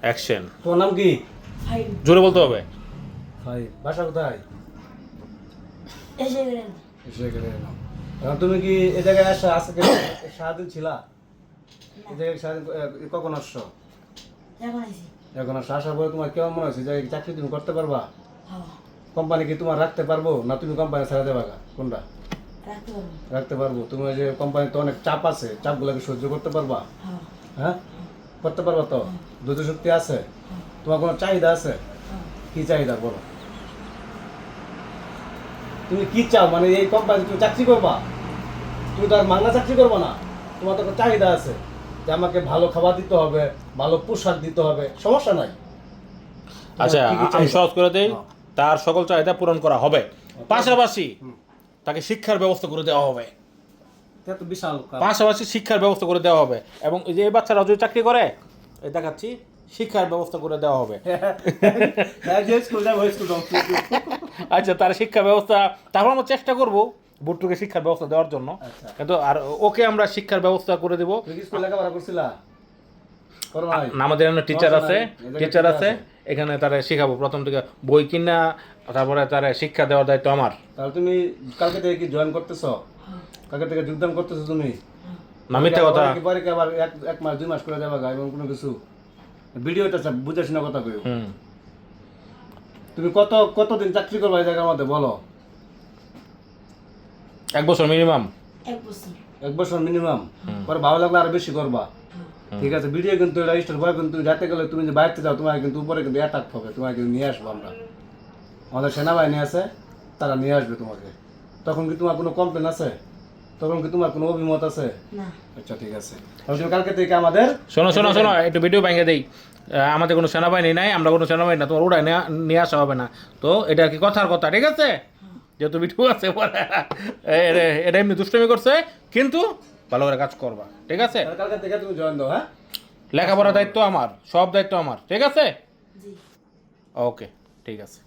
Action. তোমার নাম কি? জোরে বলতে হবে। ভাই বাসা কোথায়? এসে গেলেন। এসে গেলে না। এখন তুমি কি এই জায়গায় আসা আজকে সারাদিন ছিলা? এই জায়গায় সারাদিন কখন আসছো? এখন আইছি। এখন আসো, আসার পরে তোমার কেমন মনে হচ্ছে? যে চাকরি তুমি করতে পারবা? হ্যাঁ, কোম্পানি কি তোমার রাখতে পারবো না তুমি কোম্পানি ছেড়ে দেবা? কোনটা? রাখতে পারবো। রাখতে পারবো। তুমি যে কোম্পানিতে অনেক চাপ আছে, চাপগুলোকে সহ্য করতে পারবা? হ্যাঁ, হ্যাঁ, করতে পারবা তো? ধৈর্য শক্তি আছে? তোমার কোনো চাহিদা আছে? হ্যাঁ। কি চাহিদা বলো? তুমি কি চাও? মানে এই কোম্পানি তুমি চাকরি করবা? তুমি তো আর মাংনা চাকরি করবো না। তোমার তো একটা চাহিদা আছে যে আমাকে ভালো খাবার দিতে হবে, ভালো পোশাক দিতে হবে, সমস্যা নাই। তোমার আচ্ছা, কি কি আমি চাহিদা? সহজ করে দেই। হ্যাঁ। তার সকল চাহিদা পূরণ করা হবে, পাশাপাশি তাকে শিক্ষার ব্যবস্থা করে দেওয়া হবে। এটা তো বিশাল কাজ। পাশাপাশি শিক্ষার ব্যবস্থা করে দেওয়া হবে, এবং এই যে এই বাচ্চারা যদি চাকরি করে, এই দেখাচ্ছি, শিক্ষার ব্যবস্থা করে দেওয়া হবে। হ্যাঁ, যে স্কুল যাবো, স্কুল যাবো। আচ্ছা, তার শিক্ষা ব্যবস্থা, তারপর আমরা চেষ্টা করব বুট্টুকে শিক্ষার ব্যবস্থা দেওয়ার জন্য। আচ্ছা। কিন্তু আর ওকে আমরা শিক্ষার ব্যবস্থা করে দেব। তুমি কি স্কুল লেখাপড়া করছিলা? করো নাই? আমাদের এখানে টিচার আছে, এখানে টিচার teacher আছে, এখানে তারা শিখাবো প্রথম থেকে বই কিনা, তারপরে তারা শিক্ষা দেওয়ার দায়িত্ব আমার। তাহলে তুমি কালকে থেকে কি জয়েন করতেছো? কালকে থেকে যোগদান করতেছো তুমি? না, মিথ্যা কথা। পরে কি আবার এক মাস 2 মাস করে দেবা গা এবং কোনো কিছু ভিডিওটা বুঝে শোনা কথা কইও। হুম। তুমি কতদিন চাকরি করবা এই জায়গার মধ্যে বলো? 1 বছর মিনিমাম। 1 বছর। 1 বছর মিনিমাম। পরে ভালো লাগলে আরো বেশি করবা। ঠিক আছে, ভিডিও কিন্তু রেজিস্টার বয় কিন্তু রাতে গেলে তুমি যে বাইরে যাও তোমার কিন্তু উপরে কিন্তু অ্যাটাক হবে, তোমাকে কিন্তু নিয়ে আসবো আমরা। আমাদের সেনাবাহিনী আছে, তারা নিয়ে আসবে তোমাকে। তখন কি তোমার কোনো কমপ্লেন আছে? তখন কি তোমার কোনো অভিমত আছে? না। আচ্ছা, ঠিক আছে। তাহলে তুমি কালকে থেকে আমাদের শোনো শোনো শোনো, একটু ভিডিও ভেঙে দেই। আমাদের কোনো সেনাবাহিনী নাই, আমরা কোনো সেনাবাহিনী না, তোমার ওটাই নিয়ে আসা হবে না। তো এটা কি কথার কথা, ঠিক আছে? যেহেতু ভিডিও আছে পরে, এটা এমনি দুষ্টমি করছে, কিন্তু ভালো করে কাজ করবা, ঠিক আছে? তাহলে কালকে থেকে তুমি জয়েন দাও। হ্যাঁ, লেখাপড়ার দায়িত্ব আমার, সব দায়িত্ব আমার, ঠিক আছে? জি। ওকে, ঠিক আছে।